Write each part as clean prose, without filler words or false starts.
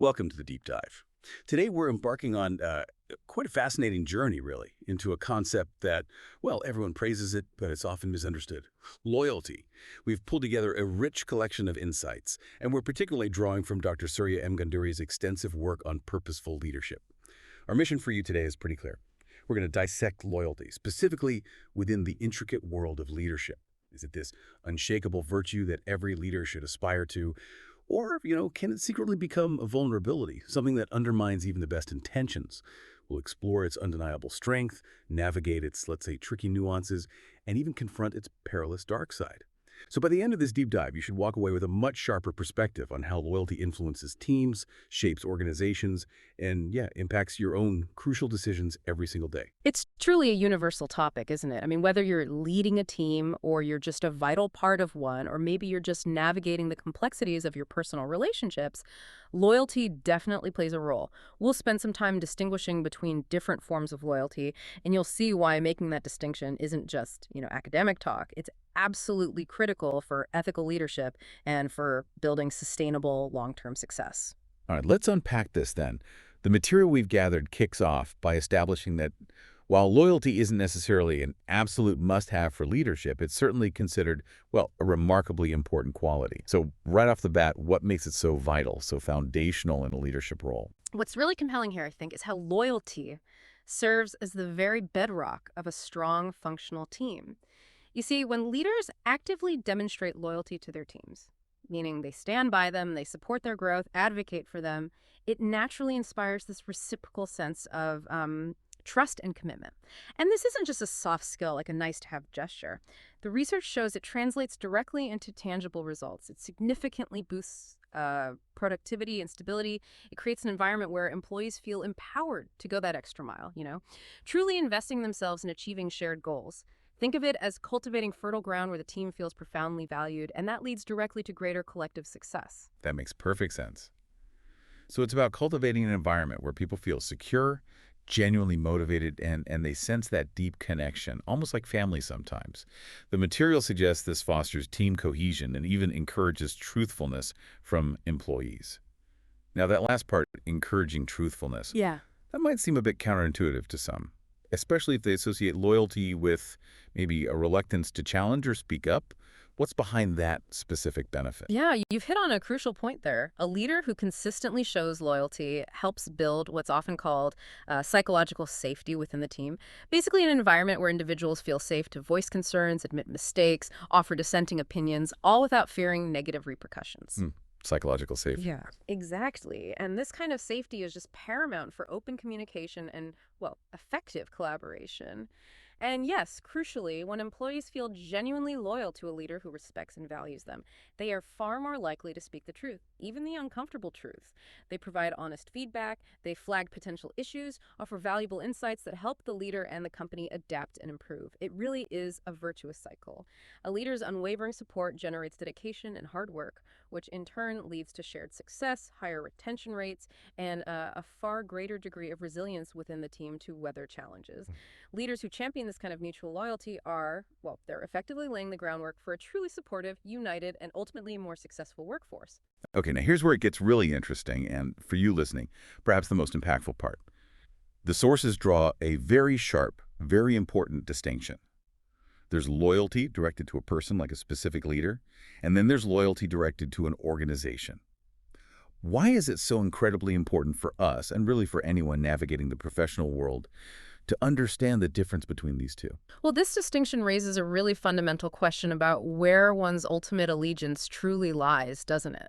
Welcome to the deep dive. Today we're embarking on quite a fascinating journey, really, into a concept that, well, everyone praises it, but it's often misunderstood. Loyalty. We've pulled together a rich collection of insights, and we're particularly drawing from Dr. Surya M Ganduri's extensive work on purposeful leadership. Our mission for you today is pretty clear. We're going to dissect loyalty, specifically within the intricate world of leadership. Is it this unshakable virtue that every leader should aspire to? Or, can it secretly become a vulnerability, something that undermines even the best intentions? We'll explore its undeniable strength, navigate its, let's say, tricky nuances, and even confront its perilous dark side. So by the end of this deep dive, you should walk away with a much sharper perspective on how loyalty influences teams, shapes organizations, and, impacts your own crucial decisions every single day. It's truly a universal topic, isn't it? I mean, whether you're leading a team or you're just a vital part of one, or maybe you're just navigating the complexities of your personal relationships, loyalty definitely plays a role. We'll spend some time distinguishing between different forms of loyalty, and you'll see why making that distinction isn't just, academic talk. It's absolutely critical for ethical leadership and for building sustainable long-term success. All right, let's unpack this then. The material we've gathered kicks off by establishing that while loyalty isn't necessarily an absolute must-have for leadership, it's certainly considered, well, a remarkably important quality. So right off the bat, what makes it so vital, so foundational in a leadership role? What's really compelling here, I think, is how loyalty serves as the very bedrock of a strong, functional team. You see, when leaders actively demonstrate loyalty to their teams, meaning they stand by them, they support their growth, advocate for them, it naturally inspires this reciprocal sense of trust and commitment. And this isn't just a soft skill, like a nice-to-have gesture. The research shows it translates directly into tangible results. It significantly boosts productivity and stability. It creates an environment where employees feel empowered to go that extra mile, truly investing themselves in achieving shared goals. Think of it as cultivating fertile ground where the team feels profoundly valued, and that leads directly to greater collective success. That makes perfect sense. So it's about cultivating an environment where people feel secure, genuinely motivated, and they sense that deep connection, almost like family sometimes. The material suggests this fosters team cohesion and even encourages truthfulness from employees. Now, that last part, encouraging truthfulness, Yeah. that might seem a bit counterintuitive to some, especially if they associate loyalty with maybe a reluctance to challenge or speak up. What's behind that specific benefit? Yeah, you've hit on a crucial point there. A leader who consistently shows loyalty helps build what's often called psychological safety within the team. Basically, an environment where individuals feel safe to voice concerns, admit mistakes, offer dissenting opinions, all without fearing negative repercussions. Psychological safety. Yeah, exactly. And this kind of safety is just paramount for open communication and, well, effective collaboration. And yes, crucially, when employees feel genuinely loyal to a leader who respects and values them, they are far more likely to speak the truth, even the uncomfortable truth. They provide honest feedback, they flag potential issues, offer valuable insights that help the leader and the company adapt and improve. It really is a virtuous cycle. A leader's unwavering support generates dedication and hard work, which in turn leads to shared success, higher retention rates, and a far greater degree of resilience within the team to weather challenges. Leaders who champion this kind of mutual loyalty are, well, they're effectively laying the groundwork for a truly supportive, united, and ultimately more successful workforce. Okay, now here's where it gets really interesting, and for you listening, perhaps the most impactful part. The sources draw a very sharp, very important distinction. There's loyalty directed to a person, like a specific leader, and then there's loyalty directed to an organization. Why is it so incredibly important for us, and really for anyone navigating the professional world, to understand the difference between these two? Well, this distinction raises a really fundamental question about where one's ultimate allegiance truly lies, doesn't it?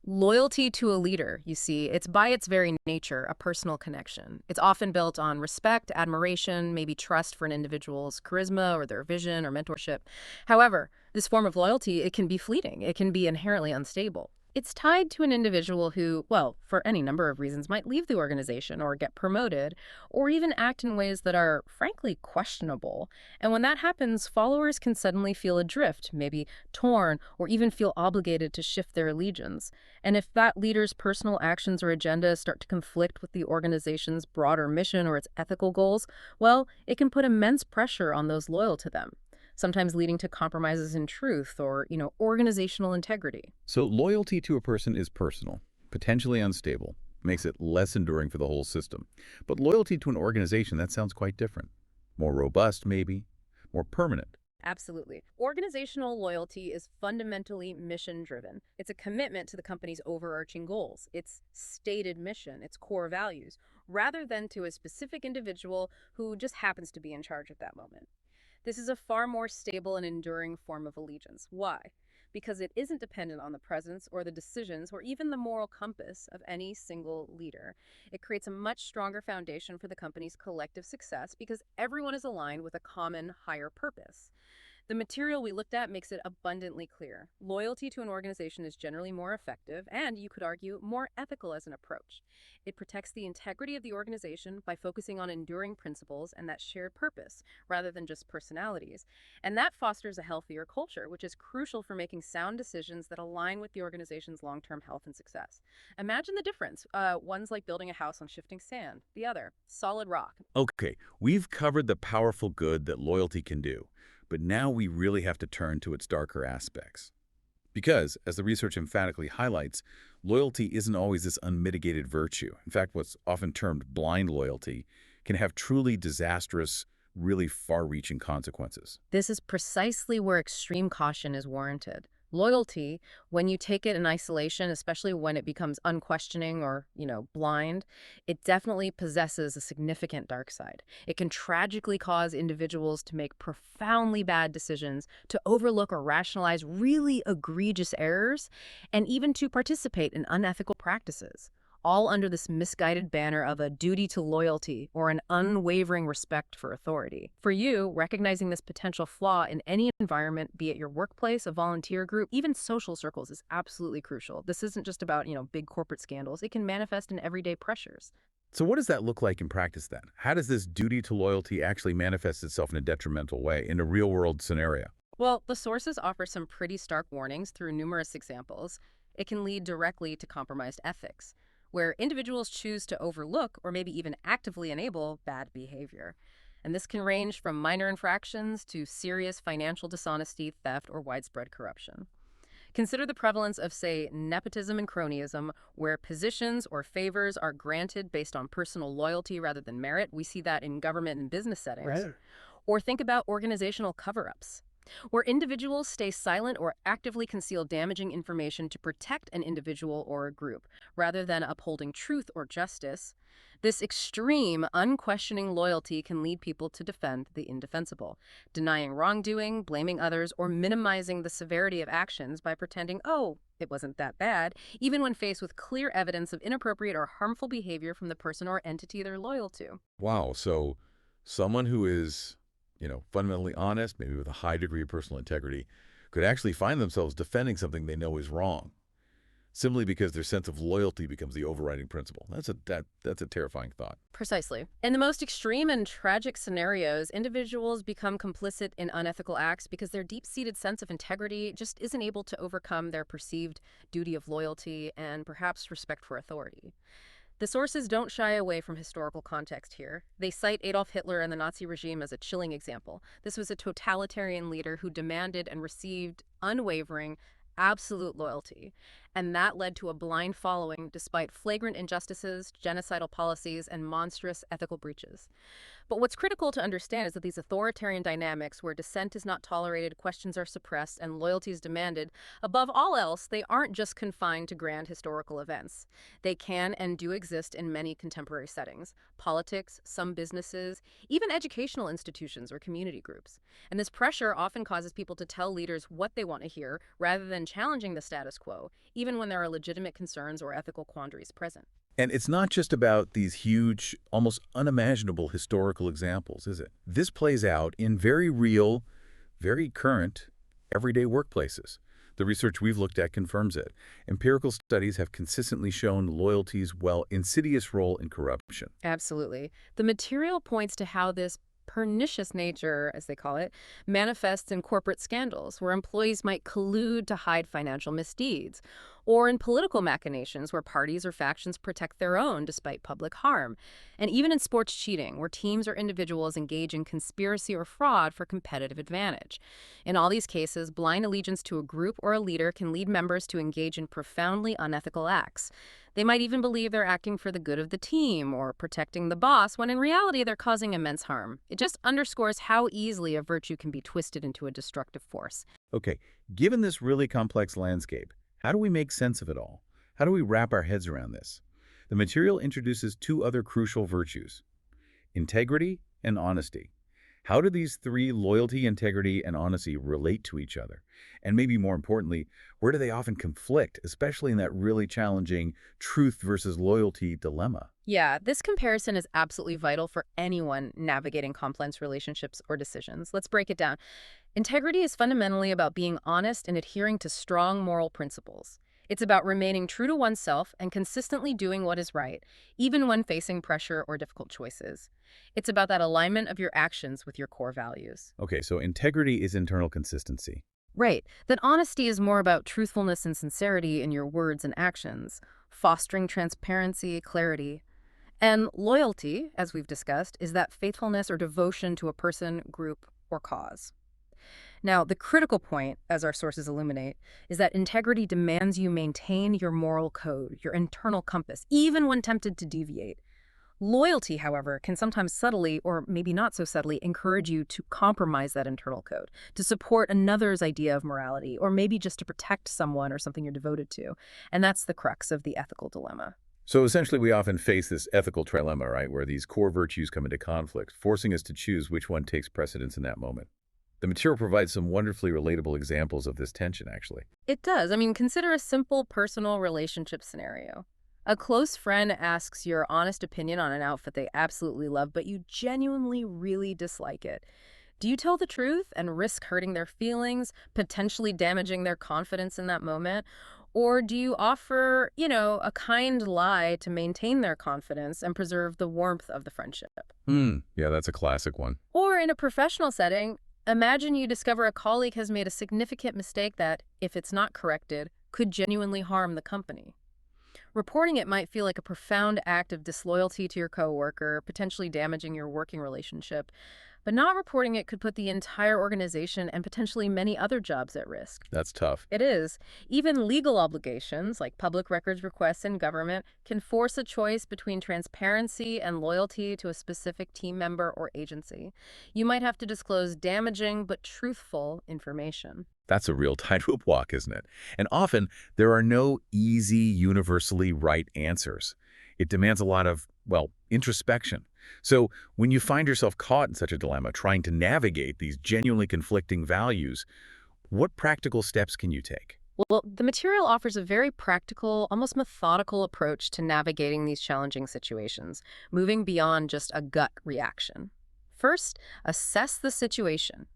Loyalty to a leader, you see, it's by its very nature a personal connection. It's often built on respect, admiration, maybe trust for an individual's charisma or their vision or mentorship. However, this form of loyalty, it can be fleeting. It can be inherently unstable. It's tied to an individual who, well, for any number of reasons, might leave the organization or get promoted, or even act in ways that are, frankly, questionable. And when that happens, followers can suddenly feel adrift, maybe torn, or even feel obligated to shift their allegiance. And if that leader's personal actions or agendas start to conflict with the organization's broader mission or its ethical goals, well, it can put immense pressure on those loyal to them, sometimes leading to compromises in truth or, organizational integrity. So loyalty to a person is personal, potentially unstable, makes it less enduring for the whole system. But loyalty to an organization, that sounds quite different. More robust, maybe, more permanent. Absolutely. Organizational loyalty is fundamentally mission-driven. It's a commitment to the company's overarching goals, its stated mission, its core values, rather than to a specific individual who just happens to be in charge at that moment. This is a far more stable and enduring form of allegiance. Why? Because it isn't dependent on the presence or the decisions or even the moral compass of any single leader. It creates a much stronger foundation for the company's collective success because everyone is aligned with a common higher purpose. The material we looked at makes it abundantly clear. Loyalty to an organization is generally more effective and, you could argue, more ethical as an approach. It protects the integrity of the organization by focusing on enduring principles and that shared purpose, rather than just personalities. And that fosters a healthier culture, which is crucial for making sound decisions that align with the organization's long-term health and success. Imagine the difference. One's like building a house on shifting sand. The other, solid rock. Okay, we've covered the powerful good that loyalty can do, but now we really have to turn to its darker aspects. Because, as the research emphatically highlights, loyalty isn't always this unmitigated virtue. In fact, what's often termed blind loyalty can have truly disastrous, really far-reaching consequences. This is precisely where extreme caution is warranted. Loyalty, when you take it in isolation, especially when it becomes unquestioning or, blind, it definitely possesses a significant dark side. It can tragically cause individuals to make profoundly bad decisions, to overlook or rationalize really egregious errors, and even to participate in unethical practices, all under this misguided banner of a duty to loyalty or an unwavering respect for authority. For you, recognizing this potential flaw in any environment, be it your workplace, a volunteer group, even social circles, is absolutely crucial. This isn't just about, big corporate scandals. It can manifest in everyday pressures. So what does that look like in practice then? How does this duty to loyalty actually manifest itself in a detrimental way in a real-world scenario? Well, the sources offer some pretty stark warnings through numerous examples. It can lead directly to compromised ethics, where individuals choose to overlook or maybe even actively enable bad behavior. And this can range from minor infractions to serious financial dishonesty, theft, or widespread corruption. Consider the prevalence of, say, nepotism and cronyism, where positions or favors are granted based on personal loyalty rather than merit. We see that in government and business settings. Right. Or think about organizational cover-ups, where individuals stay silent or actively conceal damaging information to protect an individual or a group, rather than upholding truth or justice. This extreme, unquestioning loyalty can lead people to defend the indefensible, denying wrongdoing, blaming others, or minimizing the severity of actions by pretending, oh, it wasn't that bad, even when faced with clear evidence of inappropriate or harmful behavior from the person or entity they're loyal to. Wow, so someone who is fundamentally honest, maybe with a high degree of personal integrity, could actually find themselves defending something they know is wrong, simply because their sense of loyalty becomes the overriding principle. That's a terrifying thought. Precisely. In the most extreme and tragic scenarios, individuals become complicit in unethical acts because their deep-seated sense of integrity just isn't able to overcome their perceived duty of loyalty and perhaps respect for authority. The sources don't shy away from historical context here. They cite Adolf Hitler and the Nazi regime as a chilling example. This was a totalitarian leader who demanded and received unwavering, absolute loyalty, and that led to a blind following despite flagrant injustices, genocidal policies, and monstrous ethical breaches. But what's critical to understand is that these authoritarian dynamics where dissent is not tolerated, questions are suppressed, and loyalty is demanded, above all else, they aren't just confined to grand historical events. They can and do exist in many contemporary settings: politics, some businesses, even educational institutions or community groups. And this pressure often causes people to tell leaders what they want to hear rather than challenging the status quo, even when there are legitimate concerns or ethical quandaries present. And it's not just about these huge, almost unimaginable historical examples, is it? This plays out in very real, very current, everyday workplaces. The research we've looked at confirms it. Empirical studies have consistently shown loyalty's, insidious role in corruption. Absolutely. The material points to how this pernicious nature, as they call it, manifests in corporate scandals, where employees might collude to hide financial misdeeds, or in political machinations where parties or factions protect their own despite public harm, and even in sports cheating where teams or individuals engage in conspiracy or fraud for competitive advantage. In all these cases, blind allegiance to a group or a leader can lead members to engage in profoundly unethical acts. They might even believe they're acting for the good of the team or protecting the boss when in reality they're causing immense harm. It just underscores how easily a virtue can be twisted into a destructive force. Okay, given this really complex landscape, how do we make sense of it all? How do we wrap our heads around this? The material introduces two other crucial virtues: integrity and honesty. How do these three, loyalty, integrity, and honesty, relate to each other? And maybe more importantly, where do they often conflict, especially in that really challenging truth versus loyalty dilemma? Yeah, this comparison is absolutely vital for anyone navigating complex relationships or decisions. Let's break it down. Integrity is fundamentally about being honest and adhering to strong moral principles. It's about remaining true to oneself and consistently doing what is right, even when facing pressure or difficult choices. It's about that alignment of your actions with your core values. Okay, so integrity is internal consistency. Right. That honesty is more about truthfulness and sincerity in your words and actions, fostering transparency, clarity. And loyalty, as we've discussed, is that faithfulness or devotion to a person, group, or cause. Now, the critical point, as our sources illuminate, is that integrity demands you maintain your moral code, your internal compass, even when tempted to deviate. Loyalty, however, can sometimes subtly, or maybe not so subtly, encourage you to compromise that internal code, to support another's idea of morality, or maybe just to protect someone or something you're devoted to. And that's the crux of the ethical dilemma. So essentially, we often face this ethical trilemma, right, where these core virtues come into conflict, forcing us to choose which one takes precedence in that moment. The material provides some wonderfully relatable examples of this tension, actually. It does. Consider a simple personal relationship scenario. A close friend asks your honest opinion on an outfit they absolutely love, but you genuinely really dislike it. Do you tell the truth and risk hurting their feelings, potentially damaging their confidence in that moment? Or do you offer, a kind lie to maintain their confidence and preserve the warmth of the friendship? Yeah, that's a classic one. Or in a professional setting, imagine you discover a colleague has made a significant mistake that, if it's not corrected, could genuinely harm the company. Reporting it might feel like a profound act of disloyalty to your coworker, potentially damaging your working relationship. But not reporting it could put the entire organization and potentially many other jobs at risk. That's tough. It is. Even legal obligations, like public records requests in government, can force a choice between transparency and loyalty to a specific team member or agency. You might have to disclose damaging but truthful information. That's a real tightrope walk, isn't it? And often, there are no easy, universally right answers. It demands a lot of, introspection. So when you find yourself caught in such a dilemma, trying to navigate these genuinely conflicting values, what practical steps can you take? Well, the material offers a very practical, almost methodical approach to navigating these challenging situations, moving beyond just a gut reaction. First, assess the situation.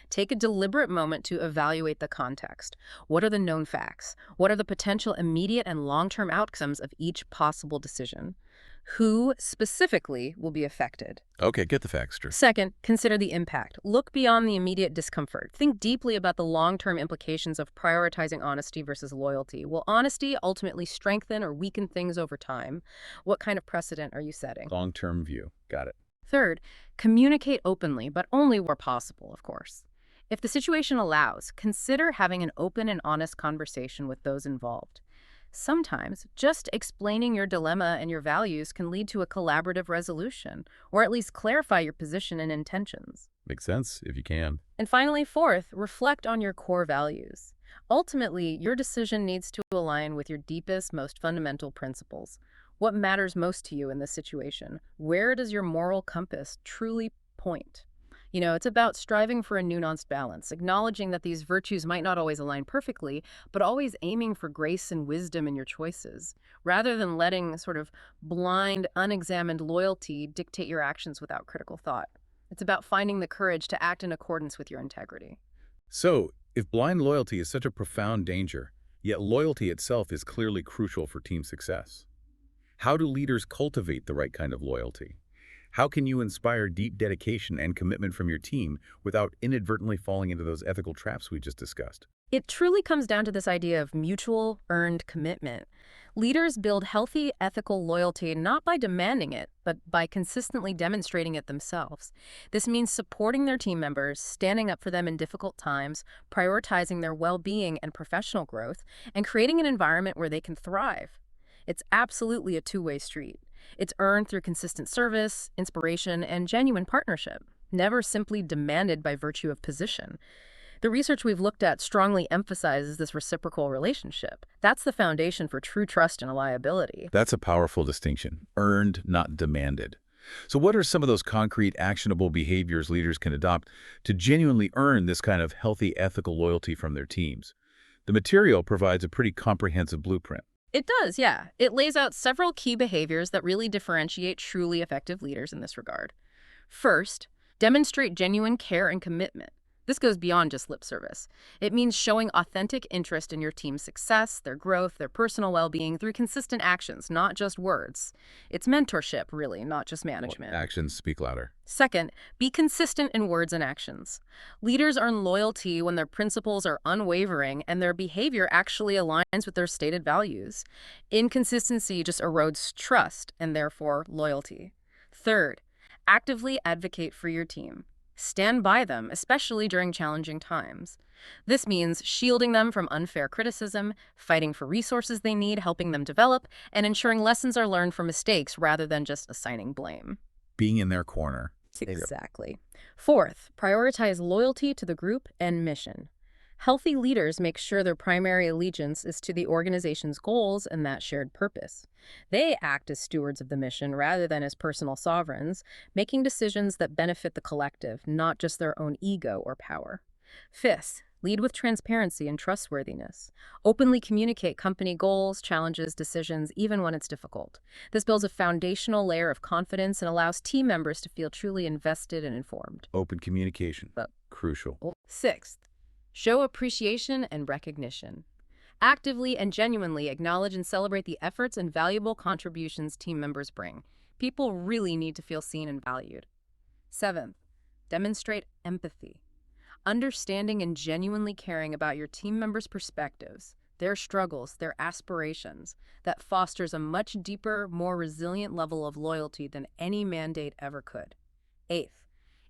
Take a deliberate moment to evaluate the context. What are the known facts? What are the potential immediate and long-term outcomes of each possible decision? Who specifically will be affected? Okay, get the facts straight. Second, consider the impact. Look beyond the immediate discomfort. Think deeply about the long-term implications of prioritizing honesty versus loyalty. Will honesty ultimately strengthen or weaken things over time? What kind of precedent are you setting? Long-term view. Got it. Third, communicate openly, but only where possible, of course. If the situation allows, consider having an open and honest conversation with those involved. Sometimes, just explaining your dilemma and your values can lead to a collaborative resolution, or at least clarify your position and intentions. Makes sense, if you can. And finally, fourth, reflect on your core values. Ultimately, your decision needs to align with your deepest, most fundamental principles. What matters most to you in this situation? Where does your moral compass truly point? It's about striving for a nuanced balance, acknowledging that these virtues might not always align perfectly, but always aiming for grace and wisdom in your choices, rather than letting sort of blind, unexamined loyalty dictate your actions without critical thought. It's about finding the courage to act in accordance with your integrity. So, if blind loyalty is such a profound danger, yet loyalty itself is clearly crucial for team success, how do leaders cultivate the right kind of loyalty? How can you inspire deep dedication and commitment from your team without inadvertently falling into those ethical traps we just discussed? It truly comes down to this idea of mutual, earned commitment. Leaders build healthy, ethical loyalty not by demanding it, but by consistently demonstrating it themselves. This means supporting their team members, standing up for them in difficult times, prioritizing their well-being and professional growth, and creating an environment where they can thrive. It's absolutely a two-way street. It's earned through consistent service, inspiration, and genuine partnership, never simply demanded by virtue of position. The research we've looked at strongly emphasizes this reciprocal relationship. That's the foundation for true trust and reliability. That's a powerful distinction. Earned, not demanded. So what are some of those concrete, actionable behaviors leaders can adopt to genuinely earn this kind of healthy, ethical loyalty from their teams? The material provides a pretty comprehensive blueprint. It does, yeah. It lays out several key behaviors that really differentiate truly effective leaders in this regard. First, demonstrate genuine care and commitment. This goes beyond just lip service. It means showing authentic interest in your team's success, their growth, their personal well-being through consistent actions, not just words. It's mentorship, really, not just management. Actions speak louder. Second, be consistent in words and actions. Leaders earn loyalty when their principles are unwavering and their behavior actually aligns with their stated values. Inconsistency just erodes trust and therefore loyalty. Third, actively advocate for your team. Stand by them, especially during challenging times. This means shielding them from unfair criticism, fighting for resources they need, helping them develop, and ensuring lessons are learned from mistakes rather than just assigning blame. Being in their corner. Exactly. Fourth, prioritize loyalty to the group and mission. Healthy leaders make sure their primary allegiance is to the organization's goals and that shared purpose. They act as stewards of the mission rather than as personal sovereigns, making decisions that benefit the collective, not just their own ego or power. Fifth, lead with transparency and trustworthiness. Openly communicate company goals, challenges, decisions, even when it's difficult. This builds a foundational layer of confidence and allows team members to feel truly invested and informed. Open communication. Crucial. Sixth, show appreciation and recognition. Actively and genuinely acknowledge and celebrate the efforts and valuable contributions team members bring. People really need to feel seen and valued. Seventh, demonstrate empathy. Understanding and genuinely caring about your team members' perspectives, their struggles, their aspirations, that fosters a much deeper, more resilient level of loyalty than any mandate ever could. Eighth,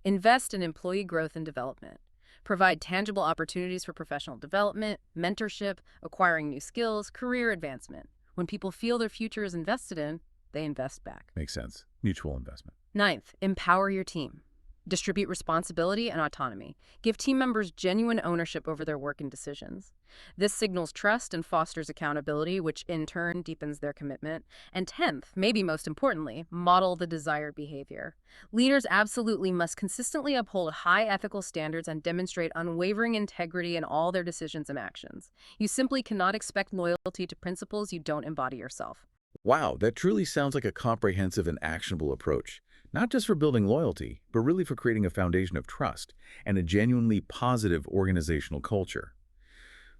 invest in employee growth and development. Provide tangible opportunities for professional development, mentorship, acquiring new skills, career advancement. When people feel their future is invested in, they invest back. Makes sense. Mutual investment. Ninth, empower your team. Distribute responsibility and autonomy. Give team members genuine ownership over their work and decisions. This signals trust and fosters accountability, which in turn deepens their commitment. And 10th, maybe most importantly, model the desired behavior. Leaders absolutely must consistently uphold high ethical standards and demonstrate unwavering integrity in all their decisions and actions. You simply cannot expect loyalty to principles you don't embody yourself. Wow, that truly sounds like a comprehensive and actionable approach. Not just for building loyalty, but really for creating a foundation of trust and a genuinely positive organizational culture.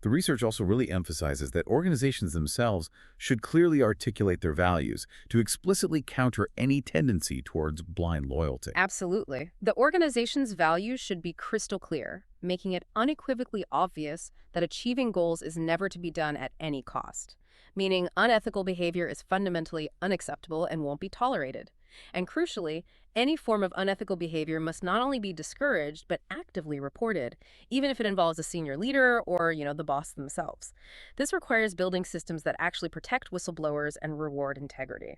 The research also really emphasizes that organizations themselves should clearly articulate their values to explicitly counter any tendency towards blind loyalty. Absolutely. The organization's values should be crystal clear, making it unequivocally obvious that achieving goals is never to be done at any cost, meaning unethical behavior is fundamentally unacceptable and won't be tolerated. And crucially, any form of unethical behavior must not only be discouraged, but actively reported, even if it involves a senior leader or, the boss themselves. This requires building systems that actually protect whistleblowers and reward integrity.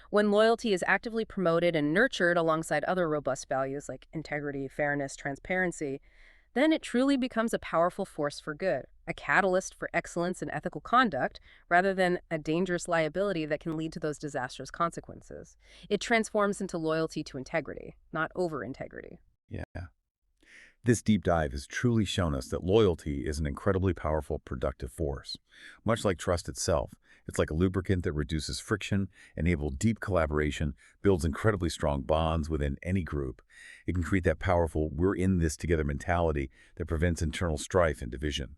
When loyalty is actively promoted and nurtured alongside other robust values like integrity, fairness, transparency, then it truly becomes a powerful force for good, a catalyst for excellence in ethical conduct, rather than a dangerous liability that can lead to those disastrous consequences. It transforms into loyalty to integrity, not over-integrity. Yeah. This deep dive has truly shown us that loyalty is an incredibly powerful, productive force. Much like trust itself, it's like a lubricant that reduces friction, enables deep collaboration, builds incredibly strong bonds within any group. It can create that powerful, we're in this together mentality that prevents internal strife and division.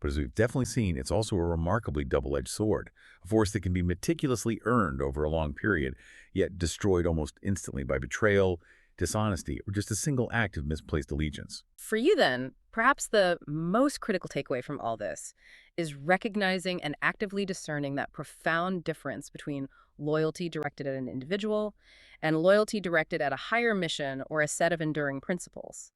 But as we've definitely seen, it's also a remarkably double-edged sword, a force that can be meticulously earned over a long period, yet destroyed almost instantly by betrayal, dishonesty, or just a single act of misplaced allegiance. For you then, perhaps the most critical takeaway from all this is recognizing and actively discerning that profound difference between loyalty directed at an individual and loyalty directed at a higher mission or a set of enduring principles.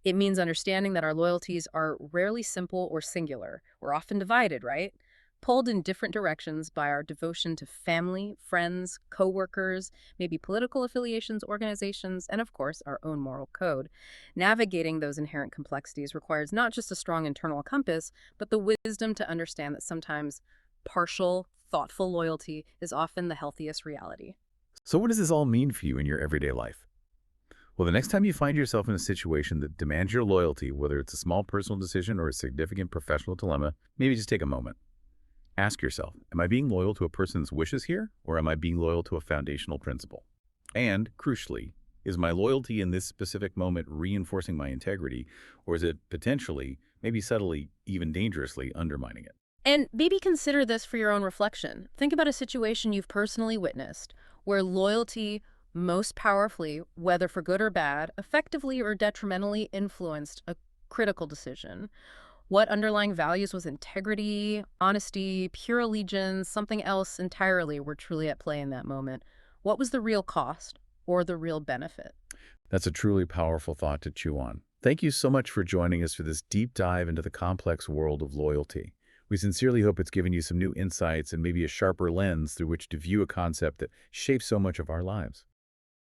It means understanding that our loyalties are rarely simple or singular. We're often divided, right? Pulled in different directions by our devotion to family, friends, coworkers, maybe political affiliations, organizations, and of course, our own moral code. Navigating those inherent complexities requires not just a strong internal compass, but the wisdom to understand that sometimes partial, thoughtful loyalty is often the healthiest reality. So what does this all mean for you in your everyday life? Well, the next time you find yourself in a situation that demands your loyalty, whether it's a small personal decision or a significant professional dilemma, maybe just take a moment. Ask yourself, am I being loyal to a person's wishes here, or am I being loyal to a foundational principle? And, crucially, is my loyalty in this specific moment reinforcing my integrity, or is it potentially, maybe subtly, even dangerously undermining it? And maybe consider this for your own reflection. Think about a situation you've personally witnessed where loyalty most powerfully, whether for good or bad, effectively or detrimentally influenced a critical decision. What underlying values was integrity, honesty, pure allegiance, something else entirely were truly at play in that moment? What was the real cost or the real benefit? That's a truly powerful thought to chew on. Thank you so much for joining us for this deep dive into the complex world of loyalty. We sincerely hope it's given you some new insights and maybe a sharper lens through which to view a concept that shapes so much of our lives.